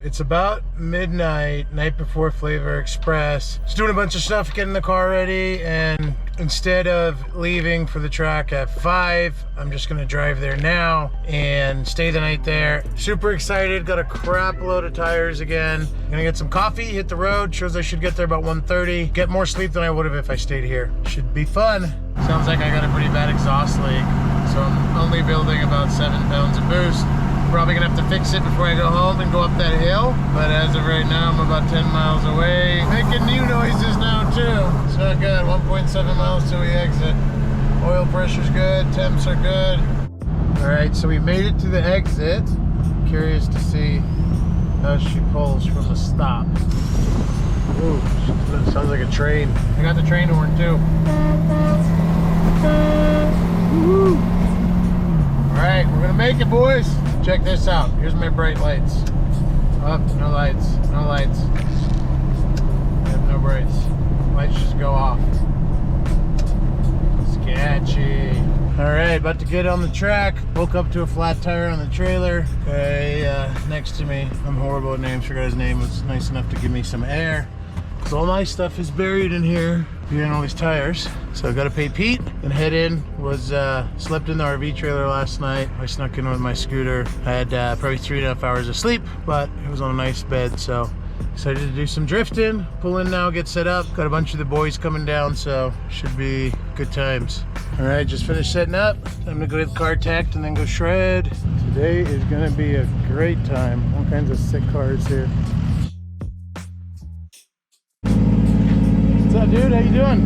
It's about midnight, night before Flavor Express. Just doing a bunch of stuff, getting the car ready, and instead of leaving for the track at 5, I'm just gonna drive there now and stay the night there. Super excited, got a crap load of tires again. Gonna get some coffee, hit the road. Shows I should get there about 1:30. Get more sleep than I would have if I stayed here. Should be fun. Sounds like I got a pretty bad exhaust leak, so I'm only building about 7 pounds of boost. Probably gonna have to fix it before I go home and go up that hill. But as of right now, I'm about 10 miles away. Making new noises now too. It's not good. 1.7 miles till we exit. Oil pressure's good, temps are good. All right, so we made it to the exit. Curious to see how she pulls from the stop. Ooh, sounds like a train. I got the train horn too. Woo. All right, we're gonna make it, boys. Check this out. Here's my bright lights. Up, no lights, no lights. Yep, no brights. Lights just go off. Sketchy. All right, about to get on the track. Woke up to a flat tire on the trailer. Guy next to me, I'm horrible at names, forgot his name, was nice enough to give me some air. So all my stuff is buried in here behind all these tires. So I gotta pay Pete and head in. Was slept in the RV trailer last night. I snuck in with my scooter. I had probably 3.5 hours of sleep, but it was on a nice bed. So excited to do some drifting. Pull in now, get set up. Got a bunch of the boys coming down, so should be good times. All right, just finished setting up. Time to go get the car tacked and then go shred. Today is gonna be a great time. All kinds of sick cars here. What's up, dude? How you doing?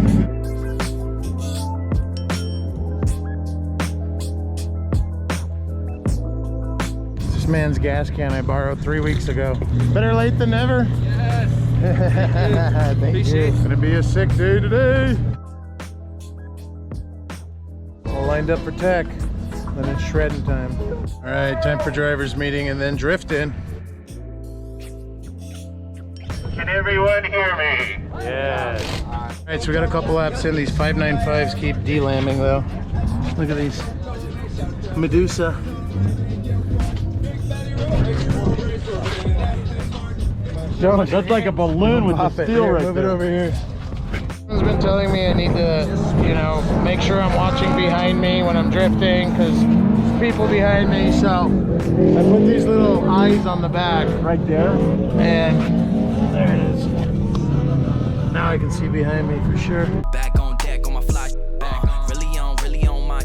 This man's gas can I borrowed 3 weeks ago. Better late than never. Yes. Thank you. It's gonna be a sick day today. All lined up for tech. Then it's shredding time. All right, time for driver's meeting and then drifting. Can everyone hear me? Yes. All right, so we got a couple laps in. These 595s keep de-lambing though. Look at these. Medusa. That's like a balloon with the steel right Move there. it over here. Someone's been telling me I need to, you know, make sure I'm watching behind me when I'm drifting because there's people behind me. So I put these little eyes on the back Right there. and there it is. Now I can see behind me for sure. Back on deck on my fly back. Really on my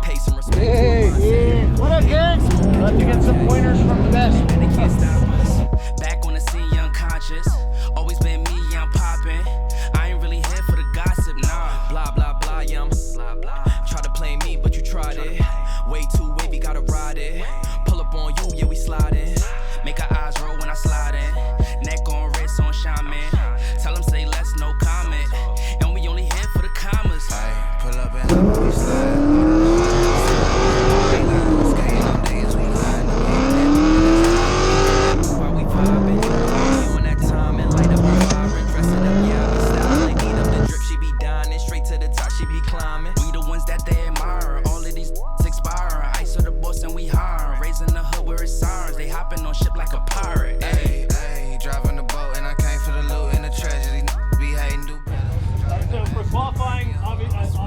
pay some respect. Hey, what up, gang? About to get some pointers from the best. And they can't stop us. Back on the scene, young conscious. Always been me, young poppin'. I ain't really here for the gossip, nah. Blah blah blah, yum. Try to play me, but you tried it. Way too wavy, gotta ride it. Pull up on you, yeah, we sliding. Make our eyes roll when I slide in. Neck on wrist on shaman. Tell them say less, no comment. And we only here for the commas. Pull up and we slide. While we vibing, on that time and light up the vibrant. Dressing up, yeah, I be styling. Eat up the drip, she be dining. Straight to the top, she be climbing. We the ones that they admire. All of these expiring. Ice of the boss and we hiring. Raising the hood where it's sirens. They hopping on ship like a pirate. Hey, hey, driving the boat and I came for the loot and the tragedy. Be hating, do So for qualifying,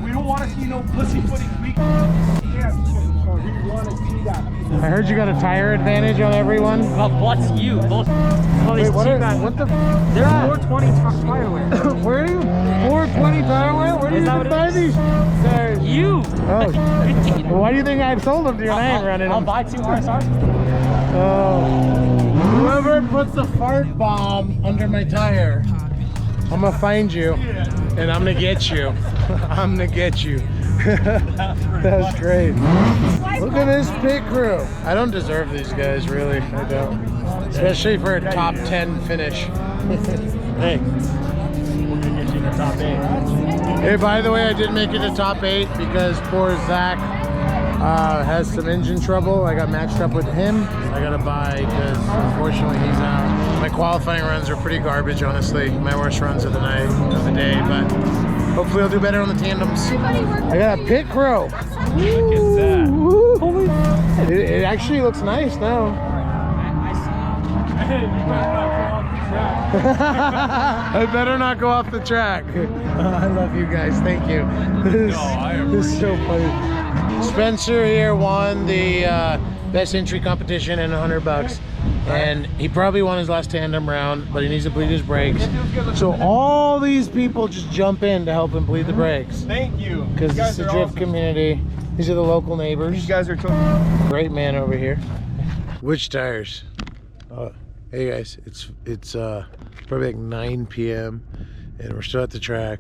we don't want to see no pussyfooting weak. I heard you got a tire advantage on everyone. Well, what's you? Wait, what the? They're 420 tire wear. Where are you? 420 tire wear? Where do you Is that even what buy it these? Sorry. You! Oh, well, why do you think I sold them to you? I ain't running I'll them. buy 2 RSRs. Oh. Whoever puts the fart bomb under my tire, I'm gonna find you and I'm gonna get you. I'm gonna get you. That was great. Look at this pit crew. I don't deserve these guys, really. I don't. Especially for a top 10 finish. Hey, we're gonna get you in the top 8. Hey, by the way, I did make it to top 8 because poor Zach has some engine trouble. I got matched up with him. I gotta buy because unfortunately he's out. My qualifying runs are pretty garbage, honestly. My worst runs of the night, of the day, but hopefully I'll do better on the tandems. I got a pit crew. Look at that. It actually looks nice now. Hey, you better not go off the track. I better not go off the track. I love you guys. Thank you. This is so funny. Spencer here won the best entry competition and $100. And he probably won his last tandem round, but he needs to bleed his brakes. So all these people just jump in to help him bleed the brakes. Thank you. Because it's the drift community. These are the local neighbors. These guys are Great man over here. Which tires? Hey guys, it's probably like 9 p.m. and we're still at the track,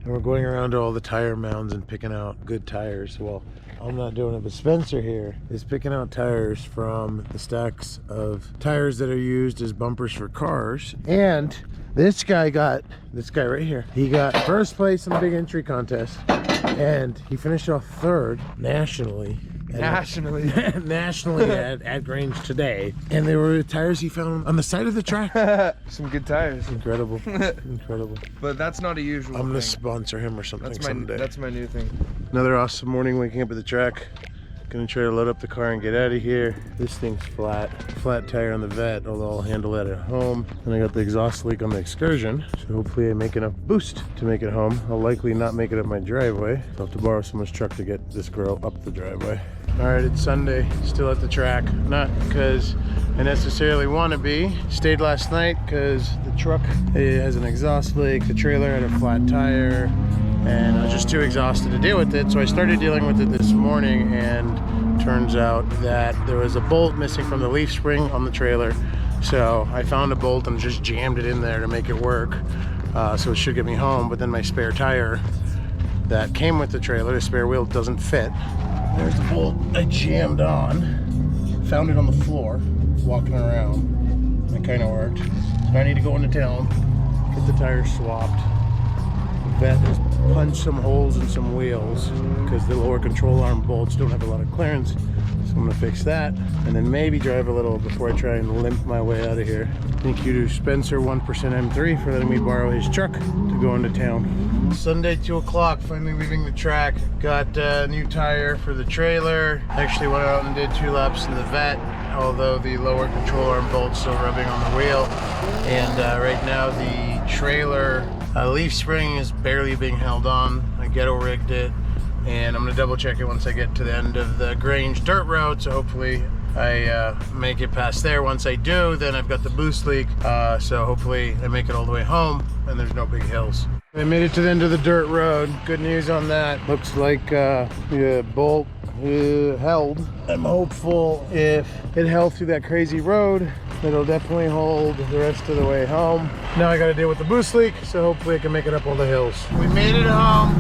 and we're going around to all the tire mounds and picking out good tires. Well, I'm not doing it, but Spencer here is picking out tires from the stacks of tires that are used as bumpers for cars. And this guy right here, he got first place in the big entry contest, and he finished off third nationally at Grange today. And they were tires he found on the side of the track. Some good tires. Incredible. Incredible. But that's not a usual I'm gonna thing. sponsor him or something someday. That's my new thing. Another awesome morning waking up at the track. Gonna try to load up the car and get out of here. This thing's flat tire on the vet, although I'll handle that at home. And I got the exhaust leak on the Excursion, so hopefully I make enough boost to make it home. I'll likely not make it up my driveway. I'll have to borrow someone's truck to get this girl up the driveway. All right, it's Sunday, still at the track. Not because I necessarily want to be. Stayed last night because the truck has an exhaust leak, the trailer had a flat tire, and I was just too exhausted to deal with it. So I started dealing with it this morning, and turns out that there was a bolt missing from the leaf spring on the trailer. So I found a bolt and just jammed it in there to make it work. So it should get me home, but then my spare tire that came with the trailer, the spare wheel, doesn't fit. There's the bolt I jammed on. Found it on the floor, walking around. It kind of worked. So I need to go into town, get the tires swapped. The vet has punched some holes in some wheels because the lower control arm bolts don't have a lot of clearance. So I'm gonna fix that and then maybe drive a little before I try and limp my way out of here. Thank you to Spencer 1% M3 for letting me borrow his truck to go into town. Sunday, 2 o'clock, finally leaving the track. Got a new tire for the trailer. Actually went out and did 2 laps in the vet, although the lower control arm bolt's still rubbing on the wheel. And right now the trailer leaf spring is barely being held on. I ghetto rigged it, and I'm gonna double check it once I get to the end of the Grange dirt road, so hopefully I make it past there. Once I do, then I've got the boost leak, so hopefully I make it all the way home and there's no big hills. I made it to the end of the dirt road. Good news on that. Looks like the bolt held. I'm hopeful if it held through that crazy road, it'll definitely hold the rest of the way home. Now I gotta deal with the boost leak, so hopefully I can make it up all the hills. We made it home.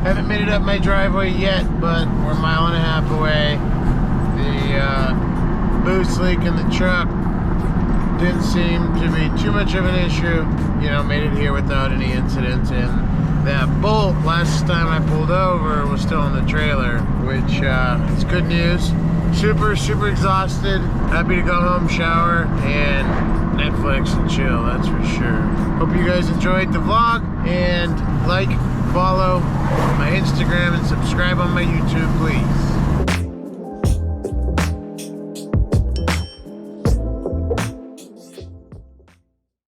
Haven't made it up my driveway yet, but we're a mile and a half away. The boost leak in the truck didn't seem to be too much of an issue. You know, made it here without any incidents. And that bolt, last time I pulled over, was still in the trailer, which is good news. Super exhausted. Happy to go home, shower, and Netflix and chill, that's for sure. Hope you guys enjoyed the vlog, and like, follow my Instagram, and subscribe on my YouTube, please.